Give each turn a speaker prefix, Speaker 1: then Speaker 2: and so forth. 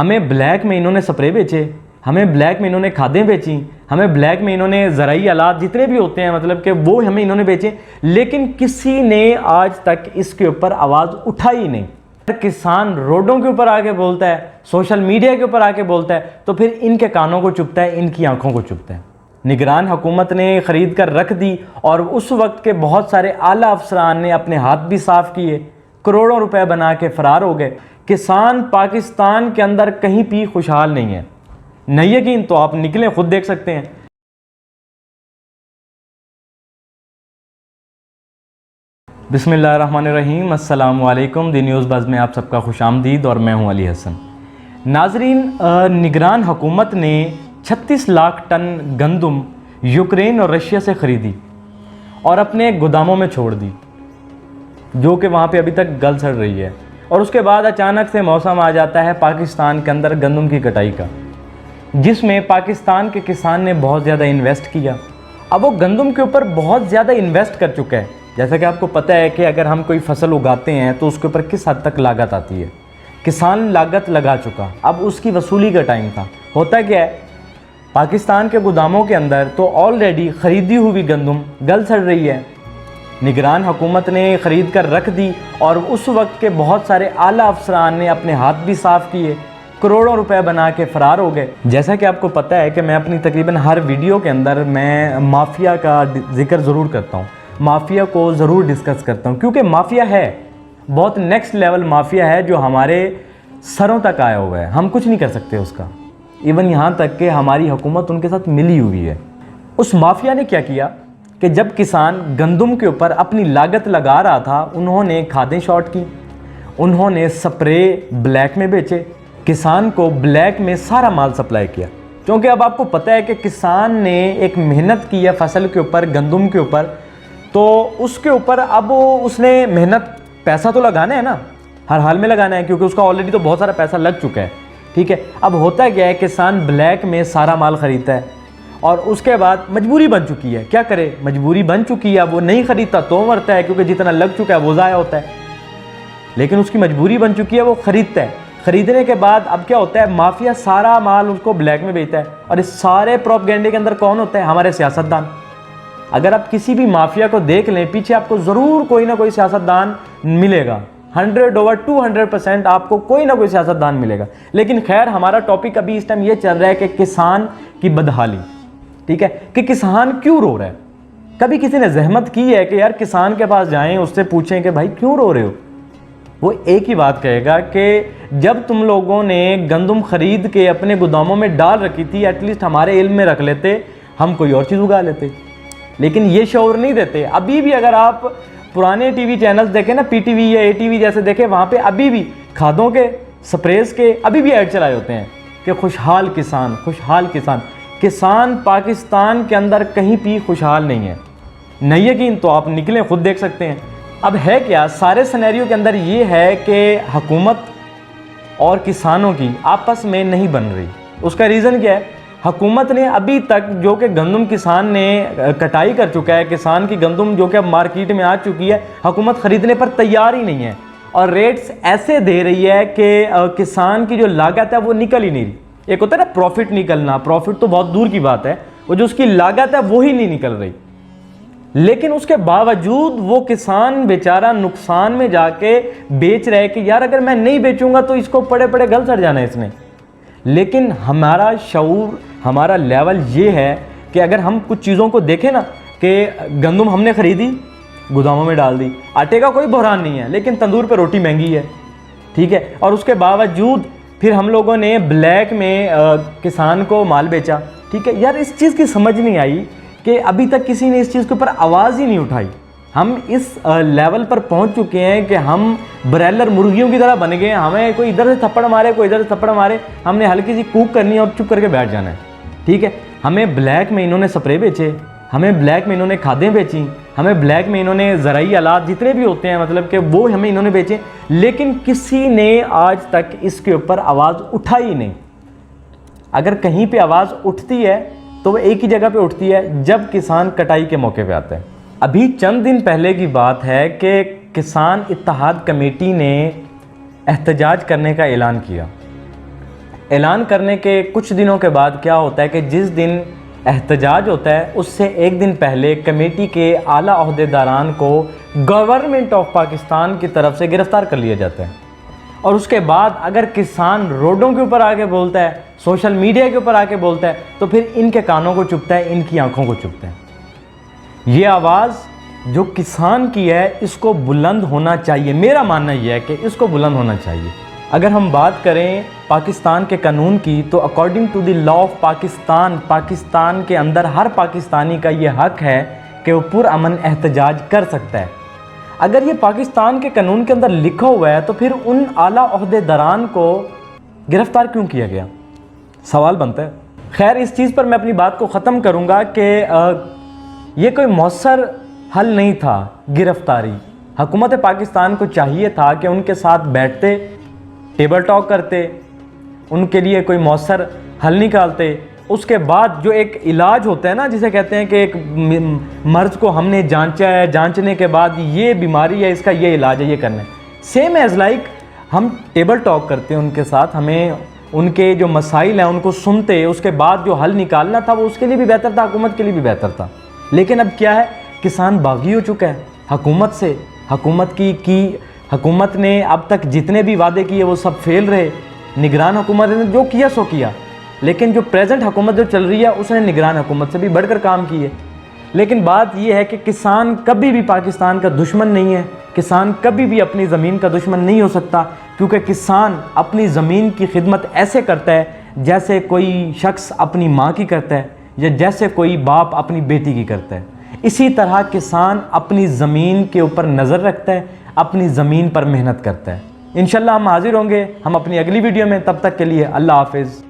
Speaker 1: हमें ब्लैक में इन्होंने स्प्रे बेचे, हमें ब्लैक में इन्होंने खादें बेची, हमें ब्लैक में इन्होंने ज़राई आलात जितने भी होते हैं मतलब कि वो हमें इन्होंने बेचे, लेकिन किसी ने आज तक इसके ऊपर आवाज़ उठाई नहीं। किसान रोडों के ऊपर आके बोलता है, सोशल मीडिया के ऊपर आके बोलता है, तो फिर इनके कानों को चुभता है, इनकी आंखों को चुभता है। निगरान हुकूमत ने ख़रीद कर रख दी और उस वक्त के बहुत सारे आला अफसरान ने अपने हाथ भी साफ़ किए, करोड़ों रुपए बना के फ़रार हो गए। किसान पाकिस्तान के अंदर कहीं भी खुशहाल नहीं है। नहीं यकीन तो आप निकलें, खुद देख सकते हैं। बिस्मिल्लाहिर्रहमानिर्रहीम, अस्सलामु अलैकुम। दी न्यूज़ बज़ में आप सबका खुशामदीद और मैं हूं अली हसन। नाजरीन, निगरान हुकूमत ने 36 लाख टन गंदम यूक्रेन और रशिया से ख़रीदी और अपने गोदामों में छोड़ दी, जो कि वहाँ पे अभी तक गल सड़ रही है। और उसके बाद अचानक से मौसम आ जाता है पाकिस्तान के अंदर गंदम की कटाई का, जिसमें पाकिस्तान के किसान ने बहुत ज़्यादा इन्वेस्ट किया। अब वो गंदम के ऊपर बहुत ज़्यादा इन्वेस्ट कर चुका है। जैसा कि आपको पता है कि अगर हम कोई फसल उगाते हैं तो उसके ऊपर किस हद तक लागत आती है। किसान लागत लगा चुका, अब उसकी वसूली का टाइम था। होता क्या है, पाकिस्तान के गोदामों के अंदर तो ऑलरेडी ख़रीदी हुई गंदम गल सड़ रही है। निगरान हुकूमत ने ख़रीद कर रख दी और उस वक्त के बहुत सारे आला अफसरान ने अपने हाथ भी साफ़ किए, करोड़ों रुपए बना के फ़रार हो गए। जैसा कि आपको पता है कि मैं अपनी तकरीबन हर वीडियो के अंदर मैं माफिया का जिक्र ज़रूर करता हूँ, माफिया को ज़रूर डिस्कस करता हूँ, क्योंकि माफिया है बहुत नेक्स्ट लेवल माफिया है जो हमारे सरों तक आया हुआ है। हम कुछ नहीं कर सकते उसका, इवन यहाँ तक कि हमारी हुकूमत उनके साथ मिली हुई है। उस माफिया ने क्या किया कि जब किसान गंदम के ऊपर अपनी लागत लगा रहा था, उन्होंने खादें शॉर्ट की, उन्होंने स्प्रे ब्लैक में बेचे, किसान को ब्लैक में सारा माल सप्लाई किया। क्योंकि अब आपको पता है कि किसान ने एक मेहनत की है फसल के ऊपर, गंदम के ऊपर, तो उसके ऊपर अब उसने मेहनत पैसा तो लगाना है ना, हर हाल में लगाना है, क्योंकि उसका ऑलरेडी तो बहुत सारा पैसा लग चुका है। ठीक है, अब होता क्या है, किसान ब्लैक में सारा माल ख़रीदता है और उसके बाद मजबूरी बन चुकी है, क्या करे, मजबूरी बन चुकी है। अब वो नहीं ख़रीदता तो मरता है, क्योंकि जितना लग चुका है वो ज़ाया होता है। लेकिन उसकी मजबूरी बन चुकी है, वो ख़रीदता है। ख़रीदने के बाद अब क्या होता है, माफिया सारा माल उसको ब्लैक में बेचता है। और इस सारे प्रोपेगेंडे के अंदर कौन होता है, हमारे सियासतदान। अगर आप किसी भी माफिया को देख लें, पीछे आपको ज़रूर कोई ना कोई सियासतदान मिलेगा। 100 over 200% आपको कोई ना कोई सियासतदान मिलेगा। लेकिन खैर, हमारा टॉपिक अभी इस टाइम ये चल रहा है कि किसान की बदहाली। ठीक है, कि किसान क्यों रो रहा है। कभी किसी ने जहमत की है कि यार किसान के पास जाएं, उससे पूछें कि भाई क्यों रो रहे हो। वो एक ही बात कहेगा कि जब तुम लोगों ने गंदम खरीद के अपने गोदामों में डाल रखी थी, एटलीस्ट हमारे इल्म में रख लेते, हम कोई और चीज़ उगा लेते। लेकिन ये शौर नहीं देते। अभी भी अगर आप पुराने टीवी चैनल्स देखें ना, पीटीवी या एटीवी जैसे देखें, वहाँ पे अभी भी खादों के, स्प्रेस के अभी भी ऐड चलाए होते हैं कि खुशहाल किसान, खुशहाल किसान। किसान पाकिस्तान के अंदर कहीं भी खुशहाल नहीं है। नहीं यकीन तो आप निकलें, खुद देख सकते हैं। अब है क्या, सारे सिनेरियो के अंदर ये है कि हुकूमत और किसानों की आपस में नहीं बन रही। उसका रीज़न क्या है, हुकूमत ने अभी तक जो कि गंदम किसान ने कटाई कर चुका है, किसान की गंदम जो कि अब मार्केट में आ चुकी है, हुकूमत ख़रीदने पर तैयार ही नहीं है। और रेट्स ऐसे दे रही है कि किसान की जो लागत है वो निकल ही नहीं रही। एक होता है ना प्रॉफिट निकलना, प्रॉफिट तो बहुत दूर की बात है, वो जो उसकी लागत है वो ही नहीं निकल रही। लेकिन उसके बावजूद वो किसान बेचारा नुकसान में जाके बेच रहे कि यार अगर मैं नहीं बेचूंगा तो इसको पड़े पड़े गल सड़ जाना है इसने। लेकिन हमारा शऊर, हमारा लेवल ये है कि अगर हम कुछ चीज़ों को देखें ना, कि गंदम हमने ख़रीदी, गोदामों में डाल दी, आटे का कोई बहरान नहीं है, लेकिन तंदूर पे रोटी महंगी है। ठीक है, और उसके बावजूद फिर हम लोगों ने ब्लैक में किसान को माल बेचा। ठीक है यार, इस चीज़ की समझ नहीं आई कि अभी तक किसी ने इस चीज़ के ऊपर आवाज़ ही नहीं उठाई। हम इस लेवल पर पहुंच चुके हैं कि हम ब्रॉयलर मुर्गियों की तरह बन गए। हमें कोई इधर से थप्पड़ मारे, कोई इधर से थप्पड़ मारे, हमने हल्की सी कूक करनी है और चुप करके बैठ जाना है। ठीक है, हमें ब्लैक में इन्होंने स्प्रे बेचे, हमें ब्लैक में इन्होंने खादें बेची, हमें ब्लैक में इन्होंने ज़राई आलात जितने भी होते हैं मतलब कि वो हमें इन्होंने बेचे, लेकिन किसी ने आज तक इसके ऊपर आवाज़ उठाई नहीं। अगर कहीं पे आवाज़ उठती है तो वो एक ही जगह पे उठती है, जब किसान कटाई के मौके पे आते हैं। अभी चंद दिन पहले की बात है कि किसान इत्तेहाद कमेटी ने एहतजाज करने का ऐलान किया। ऐलान करने के कुछ दिनों के बाद क्या होता है कि जिस दिन एहतजाज होता है उससे एक दिन पहले कमेटी के आला अहदेदारान को गवर्नमेंट ऑफ पाकिस्तान की तरफ से गिरफ़्तार कर लिया जाता है। और उसके बाद अगर किसान रोडों के ऊपर आके बोलता है, सोशल मीडिया के ऊपर आके बोलता है, तो फिर इनके कानों को चुभता है, इनकी आंखों को चुभता है। ये आवाज़ जो किसान की है इसको बुलंद होना चाहिए। मेरा मानना यह है कि इसको बुलंद होना चाहिए। अगर हम बात करें पाकिस्तान के कानून की, तो according to the law of Pakistan के अंदर हर पाकिस्तानी का ये हक है कि वो पुरअमन एहतजाज कर सकता है। अगर ये पाकिस्तान के कानून के अंदर लिखा हुआ है तो फिर उन आला ओहदेदारान को गिरफ़्तार क्यों किया गया, सवाल बनता है। खैर, इस चीज़ पर मैं अपनी बात को ख़त्म करूँगा कि ये कोई मौसर हल नहीं था गिरफ़्तारी। हुकूमत पाकिस्तान को चाहिए था कि उनके साथ बैठते, टेबल टॉक करते, उनके लिए कोई मौसर हल निकालते। उसके बाद जो एक इलाज होता है ना, जिसे कहते हैं कि एक मर्ज़ को हमने जांचा है, जांचने के बाद ये बीमारी है, इसका ये इलाज है, ये करना है। सेम एज़ लाइक हम टेबल टॉक करते हैं उनके साथ, हमें उनके जो मसाइल हैं उनको सुनते, उसके बाद जो हल निकालना था वो उसके लिए भी बेहतर था, हुकूमत के लिए भी बेहतर था। लेकिन अब क्या है, किसान बागी हो चुका है हुकूमत से। हुकूमत ने अब तक जितने भी वादे किए वो सब फेल रहे। निगरान हुकूमत ने जो किया सो किया, लेकिन जो प्रेजेंट हुकूमत जो चल रही है उसने निगरान हुकूमत से भी बढ़कर काम किए। लेकिन बात यह है कि किसान कभी भी पाकिस्तान का दुश्मन नहीं है, किसान कभी भी अपनी ज़मीन का दुश्मन नहीं हो सकता, क्योंकि किसान अपनी ज़मीन की खिदमत ऐसे करता है जैसे कोई शख्स अपनी माँ की करता है या जैसे कोई बाप अपनी बेटी की करता है। इसी तरह किसान अपनी ज़मीन के ऊपर नज़र रखता है, अपनी ज़मीन पर मेहनत करता है। इंशाल्लाह हम हाजिर होंगे हम अपनी अगली वीडियो में। तब तक के लिए अल्लाह हाफिज़।